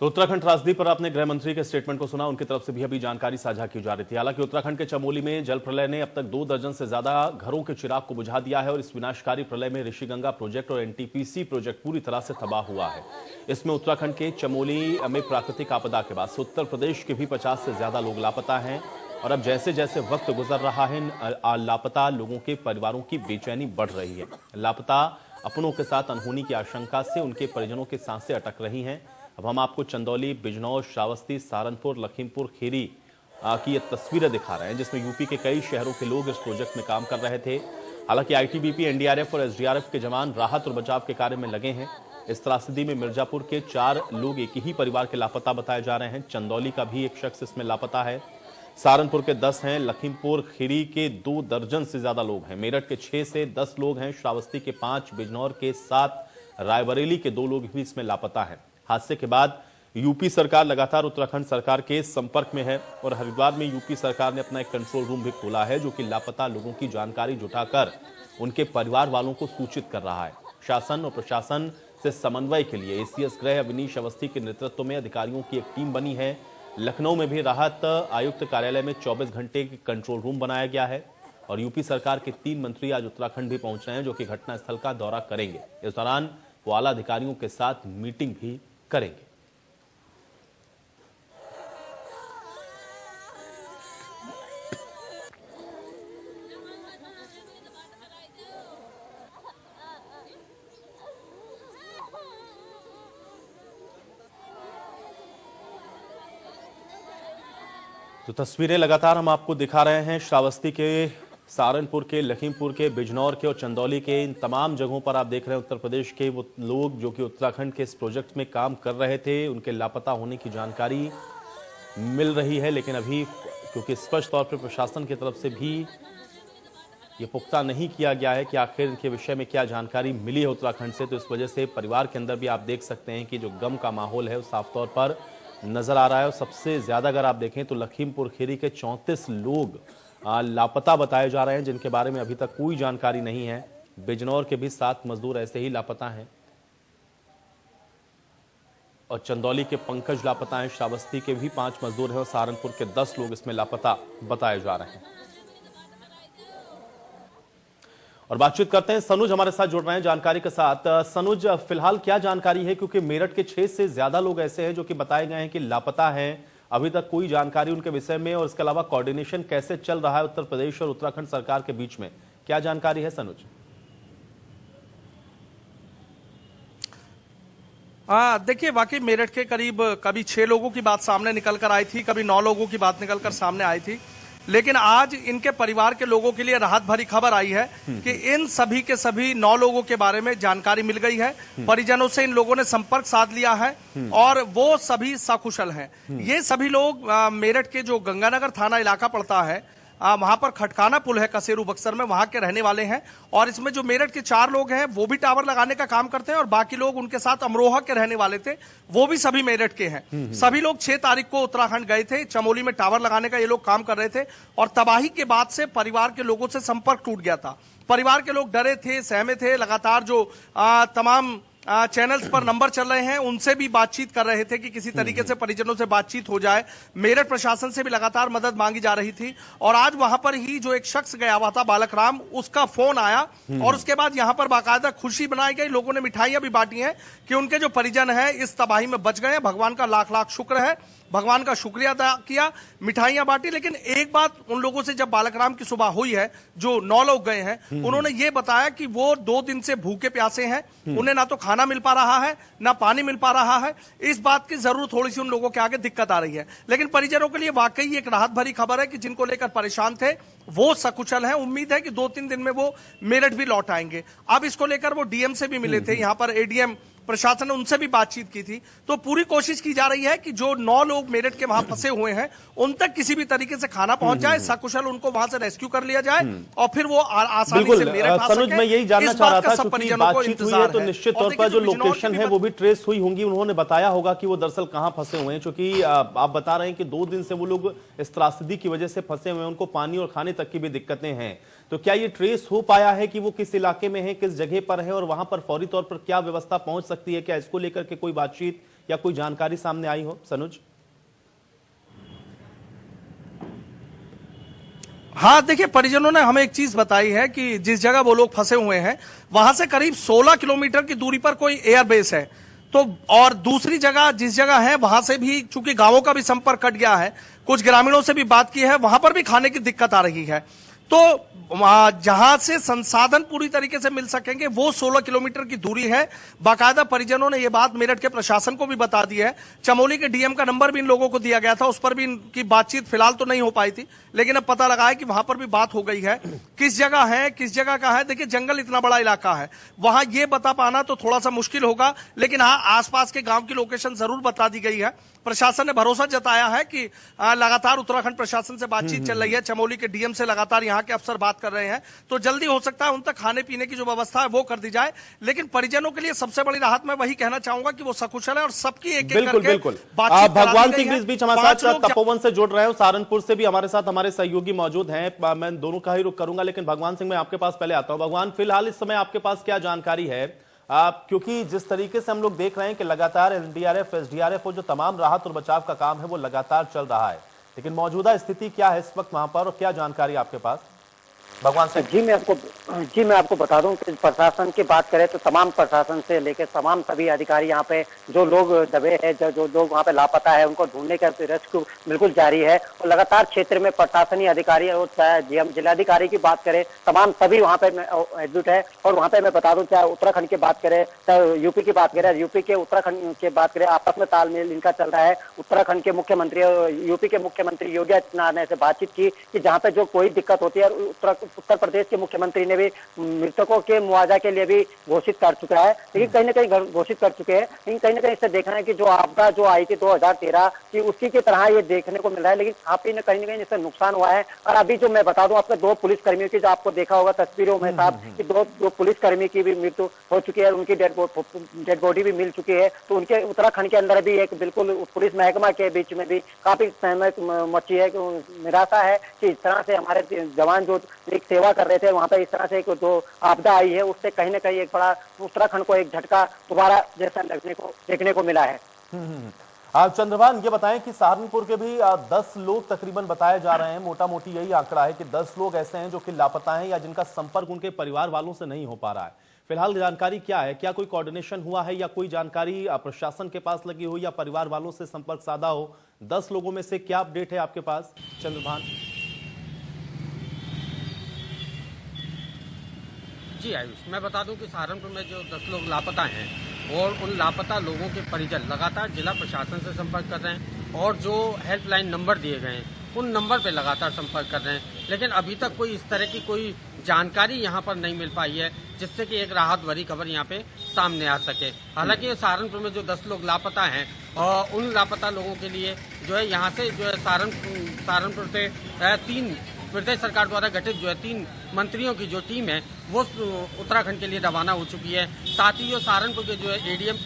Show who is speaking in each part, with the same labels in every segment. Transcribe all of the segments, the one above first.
Speaker 1: तो उत्तराखंड त्रासदी पर आपने गृह मंत्री के स्टेटमेंट को सुना, उनकी तरफ से भी अभी जानकारी साझा की जा रही थी। हालांकि उत्तराखंड के चमोली में जल प्रलय ने अब तक 2 दर्जन से ज्यादा घरों के चिराग को बुझा दिया है और इस विनाशकारी प्रलय में ऋषिगंगा प्रोजेक्ट और एनटीपीसी प्रोजेक्ट पूरी तरह से तबाह हुआ है। इसमें उत्तराखंड के चमोली में प्राकृतिक आपदा के बाद उत्तर प्रदेश के भी 50 से ज्यादा लोग लापता हैं और अब जैसे जैसे वक्त गुजर रहा है, लापता लोगों के परिवारों की बेचैनी बढ़ रही है। लापता अपनों के साथ अनहोनी की आशंका से उनके परिजनों की सांसें अटक रही हैं। अब हम आपको चंदौली, बिजनौर, श्रावस्ती, सहारनपुर, लखीमपुर खीरी की ये तस्वीरें दिखा रहे हैं, जिसमें यूपी के कई शहरों के लोग इस प्रोजेक्ट में काम कर रहे थे। हालांकि आईटीबीपी, एनडीआरएफ और एसडीआरएफ के जवान राहत और बचाव के कार्य में लगे हैं। इस त्रासदी में मिर्जापुर के 4 लोग एक ही परिवार के लापता बताए जा रहे हैं। चंदौली का भी एक शख्स इसमें लापता है। सहारनपुर के 10 हैं, लखीमपुर खीरी के 2 दर्जन से ज्यादा लोग हैं, मेरठ के 6 से 10 लोग हैं, श्रावस्ती के 5, बिजनौर के 7, रायबरेली के 2 लोग भी इसमें लापता हैं। हादसे के बाद यूपी सरकार लगातार उत्तराखंड सरकार के संपर्क में है और हरिद्वार में यूपी सरकार ने अपना एक कंट्रोल रूम भी खोला है, जो कि लापता लोगों की जानकारी जुटाकर उनके परिवार वालों को सूचित कर रहा है। शासन और प्रशासन से समन्वय के लिए एसीएस गृह अवनीश अवस्थी के नेतृत्व में अधिकारियों की एक टीम बनी है। लखनऊ में भी राहत आयुक्त कार्यालय में 24 घंटे की कंट्रोल रूम बनाया गया है और यूपी सरकार के 3 मंत्री आज उत्तराखंड भी पहुंच रहे हैं, जो कि घटनास्थल का दौरा करेंगे। इस दौरान वो आला अधिकारियों के साथ मीटिंग भी करेंगे। तो तस्वीरें लगातार हम आपको दिखा रहे हैं श्रावस्ती के, सहारनपुर के, लखीमपुर के, बिजनौर के और चंदौली के। इन तमाम जगहों पर आप देख रहे हैं उत्तर प्रदेश के वो लोग जो कि उत्तराखंड के इस प्रोजेक्ट में काम कर रहे थे, उनके लापता होने की जानकारी मिल रही है। लेकिन अभी क्योंकि स्पष्ट तौर पर प्रशासन की तरफ से भी ये पुख्ता नहीं किया गया है कि आखिर इनके विषय में क्या जानकारी मिली है उत्तराखंड से, तो इस वजह से परिवार के अंदर भी आप देख सकते हैं कि जो गम का माहौल है वो साफ तौर पर नजर आ रहा है। और सबसे ज्यादा अगर आप देखें तो लखीमपुर खीरी के 34 लोग लापता बताए जा रहे हैं, जिनके बारे में अभी तक कोई जानकारी नहीं है। बिजनौर के भी 7 मजदूर ऐसे ही लापता हैं और चंदौली के पंकज लापता हैं, श्रावस्ती के भी 5 मजदूर हैं और सहारनपुर के 10 लोग इसमें लापता बताए जा रहे हैं। और बातचीत करते हैं, सनुज हमारे साथ जुड़ रहे हैं जानकारी के साथ। सनुज, फिलहाल क्या जानकारी है, क्योंकि मेरठ के 6 से ज्यादा लोग ऐसे हैं जो कि बताए गए हैं कि लापता हैं, अभी तक कोई जानकारी उनके विषय में, और इसके अलावा कोऑर्डिनेशन कैसे चल रहा है उत्तर प्रदेश और उत्तराखंड सरकार के बीच में, क्या जानकारी है सनुज?
Speaker 2: देखिए, वाकई मेरठ के करीब कभी 6 लोगों की बात सामने निकल कर आई थी, कभी 9 लोगों की बात निकल कर सामने आई थी, लेकिन आज इनके परिवार के लोगों के लिए राहत भरी खबर आई है कि इन सभी के सभी 9 लोगों के बारे में जानकारी मिल गई है। परिजनों से इन लोगों ने संपर्क साध लिया है और वो सभी सकुशल हैं। ये सभी लोग मेरठ के जो गंगानगर थाना इलाका पड़ता है, वहां पर खटकाना पुल है कसेरू बक्सर में, वहां के रहने वाले हैं। और इसमें जो मेरठ के 4 लोग हैं वो भी टावर लगाने का काम करते हैं और बाकी लोग उनके साथ अमरोहा के रहने वाले थे, वो भी सभी मेरठ के हैं। सभी लोग 6 तारीख को उत्तराखंड गए थे, चमोली में टावर लगाने का ये लोग काम कर रहे थे और तबाही के बाद से परिवार के लोगों से संपर्क टूट गया था। परिवार के लोग डरे थे, सहमे थे, लगातार जो तमाम चैनल्स पर नंबर चल रहे हैं उनसे भी बातचीत कर रहे थे कि किसी तरीके से परिजनों से बातचीत हो जाए। मेरठ प्रशासन से भी लगातार मदद मांगी जा रही थी और आज वहां पर ही जो एक शख्स गया हुआ था बालक राम, उसका फोन आया और उसके बाद यहां पर बाकायदा खुशी बनाई गई। लोगों ने मिठाइयां भी बांटी हैं कि उनके जो परिजन हैं इस तबाही में बच गए हैं। भगवान का लाख लाख शुक्र है, भगवान का शुक्रिया अदा किया, मिठाइयां बांटी। लेकिन एक बात उन लोगों से जब बालक राम की सुबह हुई है, जो 9 लोग गए हैं, उन्होंने ये बताया कि वो 2 दिन से भूखे प्यासे हैं, उन्हें ना तो खाना मिल पा रहा है ना पानी मिल पा रहा है। इस बात की जरूर थोड़ी सी उन लोगों के आगे दिक्कत आ रही है। लेकिन परिजनों के लिए वाकई एक राहत भरी खबर है कि जिनको लेकर परेशान थे वो सकुशल हैं। उम्मीद है कि 2-3 दिन में वो मेरठ भी लौट आएंगे। अब इसको लेकर वो डीएम से भी मिले थे, यहां पर एडीएम प्रशासन ने उनसे भी बातचीत की थी। तो पूरी कोशिश की जा रही है कि जो 9 लोग मेरठ के वहां फंसे हुए हैं उन तक किसी भी तरीके से खाना पहुंच जाए, सकुशल उनको वहां से रेस्क्यू कर लिया जाए और फिर वो आसानी से मेरठ आ
Speaker 1: सनुज, मैं यही जानना चाह रहा था, क्योंकि बातचीत हुई है तो निश्चित तौर पर जो लोकेशन है वो भी ट्रेस हुई होंगी, उन्होंने बताया होगा कि वो दरअसल कहां फंसे हुए हैं। क्योंकि आप बता रहे हैं कि 2 दिन से वो लोग इस त्रासदी की वजह से फंसे हुए हैं, उनको पानी और खाने तक की भी दिक्कतें हैं। तो क्या ये ट्रेस हो पाया है कि वो किस इलाके में है, किस जगह पर है और वहां पर फौरी तौर पर क्या व्यवस्था पहुंच सकती है? क्या इसको लेकर के कोई बातचीत या कोई जानकारी सामने आई हो? सनुज।
Speaker 2: हाँ, देखिए, परिजनों ने हमें एक चीज बताई है कि जिस जगह वो लोग फंसे हुए हैं वहां से करीब 16 किलोमीटर की दूरी पर कोई एयरबेस है। तो और दूसरी जगह जिस जगह है वहां से भी चूंकि गांवों का भी संपर्क कट गया है, कुछ ग्रामीणों से भी बात की है, वहां पर भी खाने की दिक्कत आ रही है। तो जहां से संसाधन पूरी तरीके से मिल सकेंगे वो 16 किलोमीटर की दूरी है। बाकायदा परिजनों ने यह बात मेरठ के प्रशासन को भी बता दी है। चमोली के डीएम का नंबर भी इन लोगों को दिया गया था, उस पर भी इनकी बातचीत फिलहाल तो नहीं हो पाई थी, लेकिन अब पता लगा है कि वहां पर भी बात हो गई है। किस जगह है, किस जगह का है, देखिए जंगल इतना बड़ा इलाका है, वहां ये बता पाना तो थोड़ा सा मुश्किल होगा, लेकिन हाँ आसपास के गांव की लोकेशन जरूर बता दी गई है। प्रशासन ने भरोसा जताया है कि लगातार उत्तराखंड प्रशासन से बातचीत चल रही है, चमोली के डीएम से लगातार यहां के अफसर बात कर रहे हैं, तो जल्दी हो सकता है उन तक खाने पीने की जो व्यवस्था है वो कर दी जाए। लेकिन परिजनों के लिए सबसे बड़ी राहत मैं वही कहना चाहूंगा कि वो सकुशल है और सबकी एक एक करके बातचीत
Speaker 1: भगवान सिंह भी इस बीच हमारे साथ तपोवन से जुड़ रहे हैं, सहारनपुर से भी हमारे साथ हमारे सहयोगी मौजूद हैं। मैं दोनों का ही रुख करूंगा, लेकिन भगवान सिंह मैं आपके पास पहले आता हूं। भगवान, फिलहाल इस समय आपके पास क्या जानकारी है? क्योंकि जिस तरीके से हम लोग देख रहे हैं कि लगातार एनडीआरएफ, एसडीआरएफ और जो तमाम राहत और बचाव का काम है वो लगातार चल रहा है, लेकिन मौजूदा स्थिति क्या है इस वक्त वहां पर और क्या जानकारी आपके पास? भगवान सिंह
Speaker 3: जी मैं आपको बता दूं कि प्रशासन की बात करें तो तमाम प्रशासन से लेकर तमाम सभी अधिकारी यहाँ पे जो लोग दबे हैं, जो लोग वहाँ पे लापता है, उनको ढूंढने का रेस्क्यू बिल्कुल जारी है। और लगातार क्षेत्र में प्रशासनिक अधिकारी और चाहे जिलाधिकारी की बात करें, तमाम सभी वहाँ पे एडमिट है। और वहाँ पे मैं बता दूं, चाहे उत्तराखंड की बात करें, चाहे यूपी की बात करें, यूपी के उत्तराखंड की बात करें, आपस में तालमेल इनका चल रहा है। उत्तराखंड के मुख्यमंत्री और यूपी के मुख्यमंत्री योगी आदित्यनाथ ने से बातचीत की कि जहाँ पे जो कोई दिक्कत होती है, उत्तर प्रदेश के मुख्यमंत्री ने भी मृतकों के मुआवजा के लिए भी घोषित कर चुका है, लेकिन कहीं ना कहीं घोषित कर चुके हैं। लेकिन कहीं ना कहीं इससे देखना है कि जो आपदा जो आई थी 2013 की, उसी की तरह ये देखने को मिल रहा है, लेकिन काफी कहीं ना कहीं इससे नुकसान हुआ है। और अभी जो मैं बता दूं आपको, 2 पुलिसकर्मियों की जो आपको देखा होगा तस्वीरों में साहब कि 2 पुलिसकर्मी की भी मृत्यु हो चुकी है, उनकी डेड बॉडी भी मिल चुकी है। तो उनके उत्तराखंड के अंदर भी एक बिल्कुल पुलिस महकमा के बीच में भी काफी सहमत मची है, निराशा है कि इस तरह से हमारे जवान जो एक सेवा कर रहे थे वहां पे इस तरह से जो आपदा आई है, उससे कहीं ना कहीं एक बड़ा उत्तराखंड को एक झटका दोबारा जैसा देखने को मिला है।
Speaker 1: आप चंद्रभान ये बताएं कि सहारनपुर के भी 10 लोग तकरीबन बताए जा रहे हैं, मोटा मोटी यही आंकड़ा है कि 10 लोग ऐसे हैं जो कि लापता हैं या जिनका संपर्क उनके परिवार वालों से नहीं हो पा रहा है। फिलहाल जानकारी क्या है? क्या कोई कोऑर्डिनेशन हुआ है या कोई जानकारी प्रशासन के पास लगी हो या परिवार वालों से संपर्क साधा हो? 10 लोगों में से क्या अपडेट है आपके पास, चंद्रभान?
Speaker 4: जी आयुष, मैं बता दूं कि सहारनपुर में जो 10 लोग लापता हैं और उन लापता लोगों के परिजन लगातार जिला प्रशासन से संपर्क कर रहे हैं और जो हेल्पलाइन नंबर दिए गए हैं उन नंबर पे लगातार संपर्क कर रहे हैं, लेकिन अभी तक कोई इस तरह की कोई जानकारी यहाँ पर नहीं मिल पाई है जिससे कि एक राहत भरी खबर यहाँ पे सामने आ सके। हालांकि सहारनपुर में जो 10 लोग लापता हैं और उन लापता लोगों के लिए जो है यहाँ से जो है सहारनपुर से 3 प्रदेश सरकार द्वारा गठित जो है 3 मंत्रियों की जो टीम है वो उत्तराखंड के लिए रवाना हो चुकी है। साथ ही जो सहारनपुर के जो है एडीएम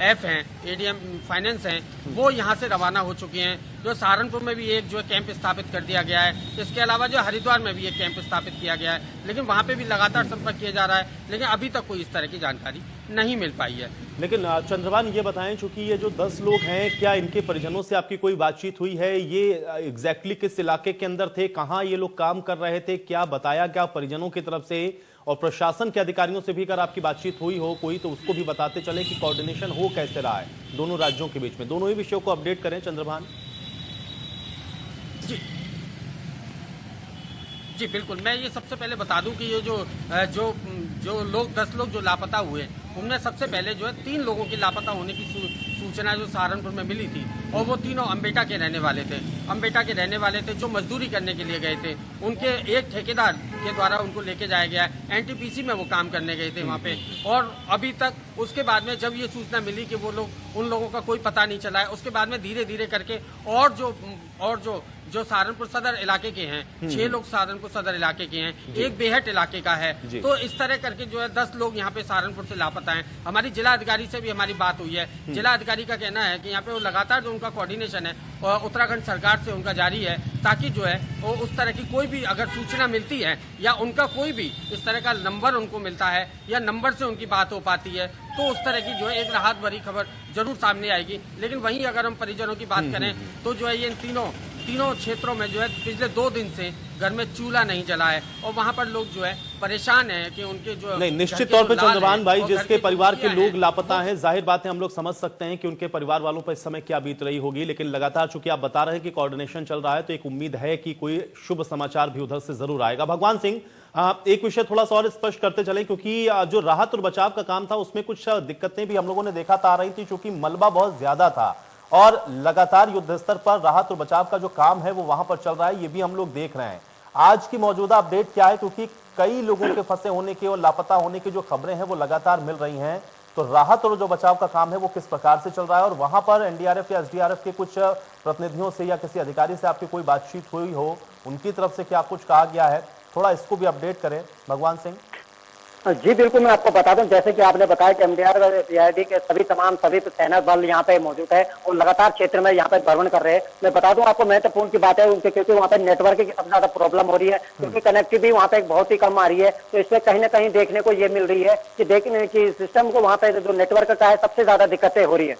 Speaker 4: एफ हैं, एडीएम फाइनेंस हैं, वो यहाँ से रवाना हो चुके हैं। जो सहारनपुर में भी एक जो है कैंप स्थापित कर दिया गया है। इसके अलावा जो हरिद्वार में भी एक कैंप स्थापित किया गया है, लेकिन वहाँ पे भी लगातार संपर्क किया जा रहा है, लेकिन अभी तक कोई इस तरह की जानकारी नहीं मिल पाई है।
Speaker 1: लेकिन चंद्रभान ये बताएं, चूंकि ये जो 10 लोग हैं, क्या इनके परिजनों से आपकी कोई बातचीत हुई है? ये एग्जैक्टली किस इलाके के अंदर थे, कहाँ ये लोग काम कर रहे थे, क्या बताया गया परिजनों की तरफ से? और प्रशासन के अधिकारियों से भी अगर आपकी बातचीत हुई हो कोई, तो उसको भी बताते चले कि कोऑर्डिनेशन हो कैसे रहा है दोनों राज्यों के बीच में। दोनों ही विषयों को अपडेट करें चंद्रभान।
Speaker 4: जी बिल्कुल, मैं ये सबसे पहले बता दूं कि ये जो लोग 10 लोग जो लापता हुए उनमें सबसे पहले जो है 3 लोगों की लापता होने की सूचना जो सहारनपुर में मिली थी और वो तीनों अम्बेटा के रहने वाले थे। अम्बेटा के रहने वाले थे जो मजदूरी करने के लिए गए थे। उनके एक ठेकेदार के द्वारा उनको लेके जाया गया है। एनटीपीसी में वो काम करने गए थे वहाँ पे, और अभी तक उसके बाद में जब ये सूचना मिली कि वो लोग उन लोगों का कोई पता नहीं चला है, उसके बाद में धीरे धीरे करके और जो सहारनपुर सदर इलाके के हैं 6 लोग सहारनपुर सदर इलाके के हैं, एक बेहट इलाके का है। तो इस तरह करके जो है 10 लोग यहाँ पे सहारनपुर से लापता हैं। हमारी जिला अधिकारी से भी हमारी बात हुई है। जिला अधिकारी का कहना है कि यहाँ पे वो लगातार जो उनका कोऑर्डिनेशन है उत्तराखंड सरकार से उनका जारी है, ताकि जो है वो उस तरह की कोई भी अगर सूचना मिलती है या उनका कोई भी इस तरह का नंबर उनको मिलता है या नंबर से उनकी बात हो पाती है, तो उस तरह की जो है एक राहत भरी खबर जरूर सामने आएगी। लेकिन वहीं अगर हम परिजनों की बात करें तो जो है ये इन तीनों क्षेत्रों में जो है पिछले 2 दिन से घर में चूल्हा नहीं जला है और वहां पर लोग जो है परेशान है कि उनके जो
Speaker 1: नहीं, निश्चित तौर पे चंद्रभान भाई, जिसके परिवार के लोग लापता हैं, जाहिर बात है हम लोग समझ सकते हैं कि उनके परिवार वालों पर इस समय क्या बीत रही होगी। लेकिन लगातार चूंकि आप बता रहे हैं कि कोऑर्डिनेशन चल रहा है, तो एक उम्मीद है कि कोई शुभ समाचार भी उधर से जरूर आएगा। भगवान सिंह, एक विषय थोड़ा सा और स्पष्ट करते चलें, क्योंकि जो राहत और बचाव का काम था उसमें कुछ दिक्कतें भी हम लोगों ने देखा आ रही थी, क्योंकि मलबा बहुत ज्यादा था और लगातार युद्ध स्तर पर राहत और बचाव का जो काम है वो वहां पर चल रहा है, ये भी हम लोग देख रहे हैं। आज की मौजूदा अपडेट क्या है, क्योंकि कई लोगों के फंसे होने के और लापता होने की जो खबरें हैं वो लगातार मिल रही हैं, तो राहत और जो बचाव का काम है वो किस प्रकार से चल रहा है और वहां पर एनडीआरएफ या एसडीआरएफ के कुछ प्रतिनिधियों से या किसी अधिकारी से आपकी कोई बातचीत हुई हो, उनकी तरफ से क्या कुछ कहा गया है, थोड़ा इसको भी अपडेट करें भगवान सिंह।
Speaker 3: जी बिल्कुल, मैं आपको बता दूं, जैसे कि आपने बताया कि एमडीआर और सीआईडी के सभी सेना बल यहाँ पे मौजूद है और लगातार क्षेत्र में यहाँ पे भ्रमण कर रहे हैं। मैं बता दूं आपको, महत्वपूर्ण की बात है उनके, क्योंकि वहाँ पे नेटवर्क की सबसे ज्यादा प्रॉब्लम हो रही है, क्योंकि कनेक्टिविटी वहाँ पे बहुत ही कम आ रही है। तो इसमें कहीं ना कहीं देखने को ये मिल रही है कि देखने की सिस्टम को वहाँ पे जो नेटवर्क का है सबसे ज्यादा दिक्कतें हो रही है।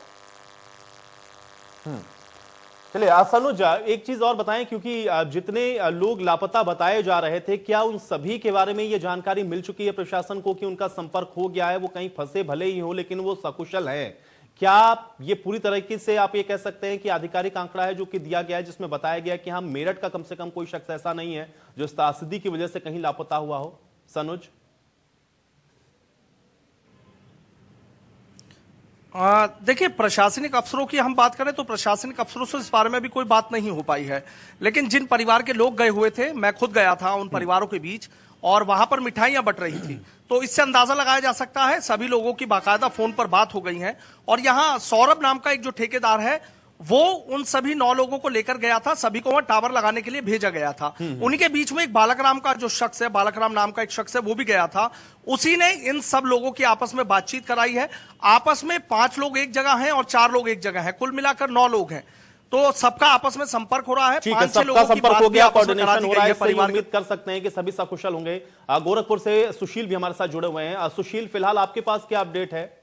Speaker 1: चलिए सनुज, एक चीज और बताएं, क्योंकि जितने लोग लापता बताए जा रहे थे, क्या उन सभी के बारे में ये जानकारी मिल चुकी है प्रशासन को कि उनका संपर्क हो गया है, वो कहीं फंसे भले ही हो लेकिन वो सकुशल हैं? क्या ये पूरी तरीके से आप ये कह सकते हैं कि आधिकारिक आंकड़ा है जो कि दिया गया है, जिसमें बताया गया कि हाँ मेरठ का कम से कम कोई शख्स ऐसा नहीं है जो इस त्रासदी की वजह से कहीं लापता हुआ हो? सनुज,
Speaker 2: देखिए, प्रशासनिक अफसरों की हम बात करें तो प्रशासनिक अफसरों से इस बारे में भी कोई बात नहीं हो पाई है। लेकिन जिन परिवार के लोग गए हुए थे, मैं खुद गया था उन परिवारों के बीच और वहां पर मिठाइयां बंट रही थी, तो इससे अंदाजा लगाया जा सकता है सभी लोगों की बाकायदा फोन पर बात हो गई है। और यहाँ सौरभ नाम का एक जो ठेकेदार है वो उन सभी 9 लोगों को लेकर गया था, सभी को वहां टावर लगाने के लिए भेजा गया था। उन्हीं के बीच में एक बालकराम का जो शख्स है, बालकराम नाम का एक शख्स है, वो भी गया था। उसी ने इन सब लोगों की आपस में बातचीत कराई है। आपस में 5 लोग एक जगह हैं और 4 लोग एक जगह हैं, कुल मिलाकर 9 लोग हैं। तो सबका आपस में संपर्क हो रहा है, 5-6 लोगों की
Speaker 1: संपर्क हो गया, कोऑर्डिनेशन हो रहा है,
Speaker 2: परिवार।
Speaker 1: उम्मीद कर सकते हैं कि सभी सकुशल होंगे। गोरखपुर से सुशील भी हमारे साथ जुड़े हुए हैं। सुशील, फिलहाल आपके पास क्या अपडेट है?